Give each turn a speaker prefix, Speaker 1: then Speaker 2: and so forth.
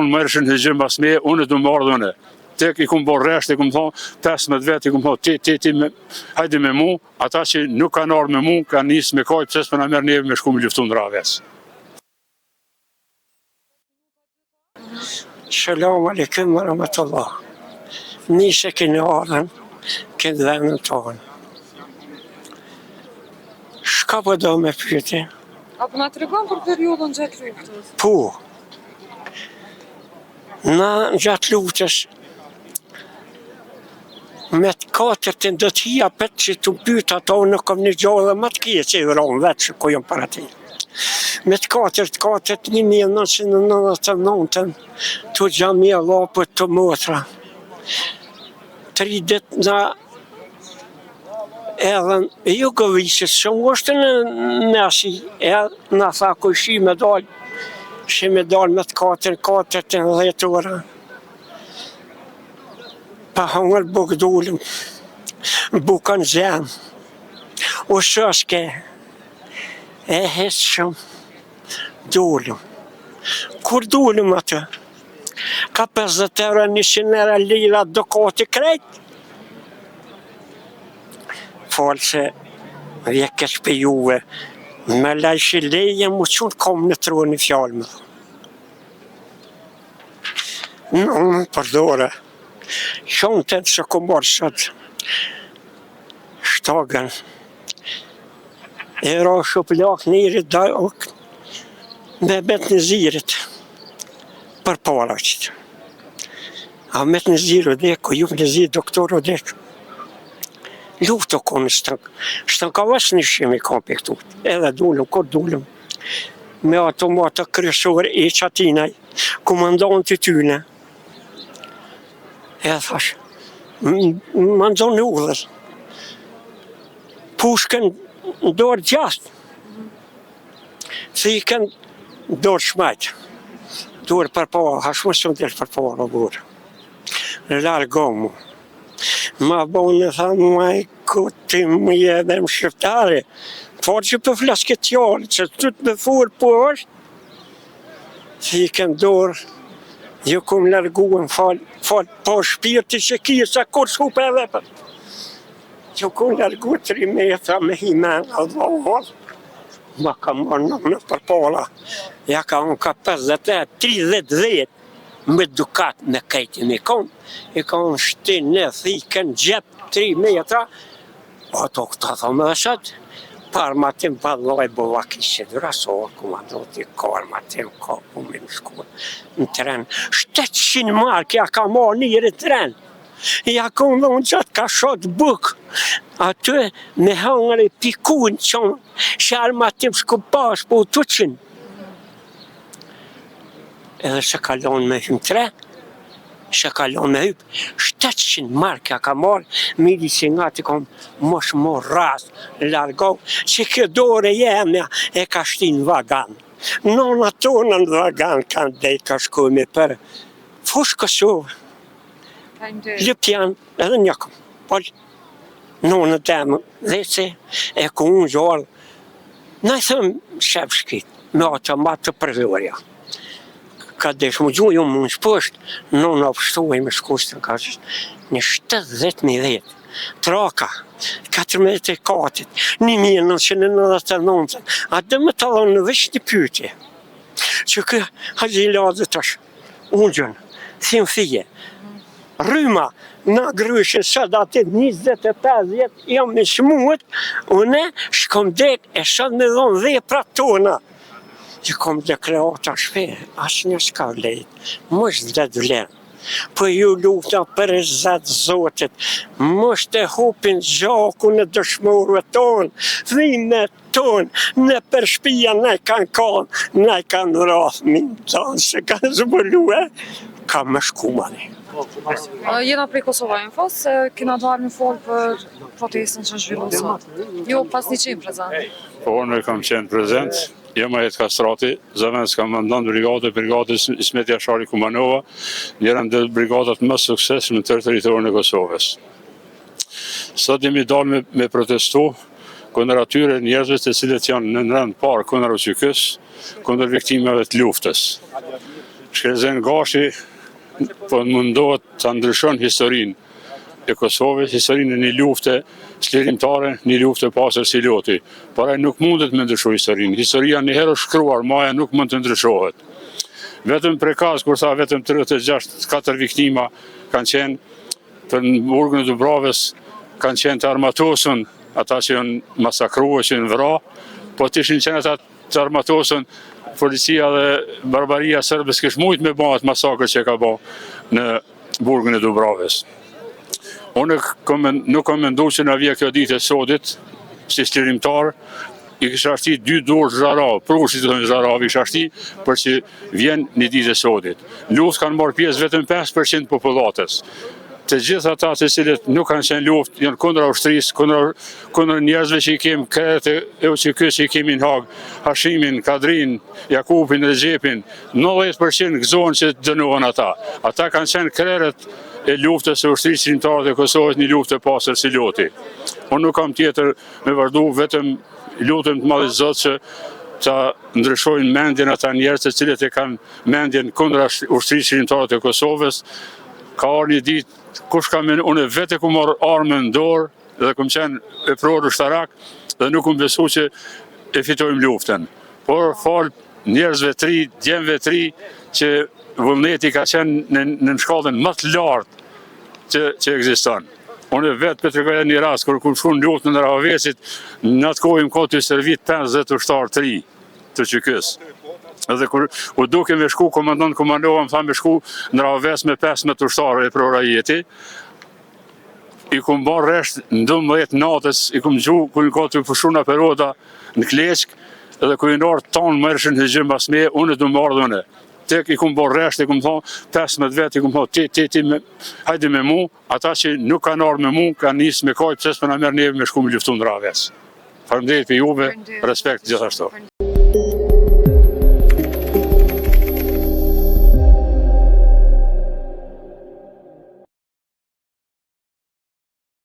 Speaker 1: Unë më rëshën hëgjëm bas me, unë të më ardhune. Tek i kumë bërë resht, i kumë thonë, 15 vetë, i kumë thonë, hajde me mu, ata që nuk kanë ardhë me mu, kanë njësë me kajtë, pëses për në merë neve me shku me luftu në raves.
Speaker 2: Shalom aleikum wa rahmatullah. Nishe kënë ardhen, këtë dhenën tonë. Shka po do me pyeti?
Speaker 3: Apo na tregon për periudhën gjatë luftës?
Speaker 2: Po. Na gjatë luftës, me të katërtin do të hija petë që të pyta ato në kom një gjallë më të kje që i vronë vetë që ku jam para ti. Me të katërt 1999 të gjamia lapët të motra. 3 ditë na edhe Jugovisës, shumë është në mesi, edhe na tha ku shi me dalë me të katërt 10 ora. Pa hangër buk dulëm, bukën zemë, o shëske, e hesë shumë, dulëm. Kur dulëm atë? Ka 50 euro, 100 euro lira, dokati krejt. Falë se vjekës për juve, me lajshë leje, mu qënë kom në tronë një fjallë më. Në më përdore. Shumë të që ku morë sot shtagën e ra shuplak njërit dajok me betë në zirit për para qëtë. A metë në ziru deko, ju në zirë doktoru deko. Luftë o konë shtën ka vasë në shimi kam për këtu. Edhe dullëm, kur dullëm. Me automata kryesor e qatinaj, komandant të tyne. E thash, më ndonë në udhër. Pushken dorë gjastë. Thikën dorë shmajtë. Dorë përpara, hashmë së më delë përpara burë. Në largohë mu. Ma bonë thamë, maj kuti më edhe më shqiptare. Farë që për flasë këtë tjallë, që të të furë po është. Thikën dorë. Jo kom larguën falë po shpirti që kje sa kur s'hupe e vepër. Jo kom largu 3 metra me himen a dhohër. Ma ka marrë në përpala. Ja ka unë ka 50-30 me dukat me kajti me kom. I ka unë shtinë në thikën gjep 3 metra. Ato këta thome dhe shatë. Parma tim pa loj bova kishë drasohë, komandoti karma tim ka ku me më shku në tren. 700 mark ja ka marrë njëri tren. Ja ka unë gjatë ka shotë buk. Aty me hangër e pikun që sharma tim shku pash po 200. Edhe se kalon me hymë tren. Se kalon me hypë, 700 mark ja ka marrë, midi që nga të kom mosh morë rast, largohë, që kjo dore jemja e ka shtinë vagan. Nona tonë në vagan kanë dhejtë ka shkuj me për fush Kosovë. Lëpjan edhe njëkëm, pol, nona temë dhe se e ku unë gjallë, në i thëmë shep shkit, me automat të përdorja. Ka deshë më gjuhë, ju më në shpësht, në pështuaj me shkustën, ka qështë, një 70.000 traka, 14 1999, a dhe më të dhonë në vështë një pyetje, që kë haqilazë tash, unë gjënë, thimë fije, rryma, në gryshin sot atë 25 jetë, jam në shmuët, une shkom dek e sot me dhonë dhe pra tona, që kom deklarata shpe, asë një s'ka lejtë, më shtë dhe vlenë. Po ju lufta për e zatë zotit, më shtë e hupin gjaku në dëshmorëve tonë, dhime tonë, në për shpia ne kanë kanë, ne kanë rathë minë tonë, se kanë zbulue, ka më shkumani.
Speaker 3: Jena prej Kosova info, se kena dalë në folë për protestën që zhvillu sot. Jo pas një qenë prezent.
Speaker 1: Po, unë kam qenë prezent. Jema jetë Kastrati, zëven s'ka më ndonë brigatës Ismet Jashari Kumanova, njërën dhe brigatët më sukses në tërë teritorin e Kosovës. Sot jemi dalë me protestu kundër atyre njerëzve të cilët janë në rënd parë kundër Ocykës, kundër viktimeve të luftës. Shkrezen Gashi po mundohet të ndryshon historinë e Kosovës, historinë e një lufte çlirimtare, një lufte pasër si loti. Por ai nuk mundet me ndryshu historinë. Historia një herë shkruar, maja nuk mund të ndryshohet. Vetëm për kaz, kur tha vetëm 36-4 viktima kanë qenë të burgun e Dubravës, kanë qenë të armatosën, ata që janë masakruar, që janë vra, po të ishin qenë ata të armatosën, policia dhe barbaria sërbës kish mujt me bëhat masakrë që ka bë në burgun e Dubravës. Unë nuk kam mendu që na vje kjo ditë e sodit, si çlirimtar, i kisha shti 2 dorë zharav, prushit të zharav, i kisha shti për që vjen një ditë e sodit. Luft kanë marrë pjesë vetëm 5% popullatës. Të gjithë ata të cilët nuk kanë qenë luftë, janë kundra ushtrisë, kundra njerëzve që i kemi kreret e UÇK që i kemi në Hag, Hashimin, Kadrin, Jakupin, Regjepin, 90% gëzohen që dënohen ata. Ata kanë qenë kreret e luftës e ushtrisë çlirimtare të Kosovës, një luftë e pasër si loti. Unë nuk kam tjetër me vazhdu, vetëm lutem të madhi Zot që ta ndryshojnë mendjen ata njerëz të cilët e kanë mendjen kundra ushtrisë çlirimtare të Kosovës. Ka arë një ditë, unë vete ku marrë armën në dorë dhe kum qenë e prorë ushtarak dhe nuk kum besu që e fitojmë luftën. Por falë njerëzve tri, djemve tri, që vullneti ka qenë në shkallën më të lartë që ekziston. Unë vetë për të regoja një rast, kër kum shku në luftën në Rahavesit, në atë kohë im ka të servit 50 ushtarë 3 të QK-s. Edhe kur u duke me shku, komandant Kumanova më tha me shku në Rahaves me 15 ushtarë e prora jeti, i kum ban resht në 12 natës, i kum gju, ku i ka të pushu në peroda në Kleçk, edhe ku i nërë tonë më rëshën hëgjim bas me, unë du më ardhune. Tek i kum ban resht, i kum thonë 15 vetë, i kum thonë, hajde me mu, ata që nuk kanë ardhë me mu, kanë njësë me kajtë, pëses për në merë neve me shku me luftu në Rahaves. Faleminderit për juve, respekt gjithashtu.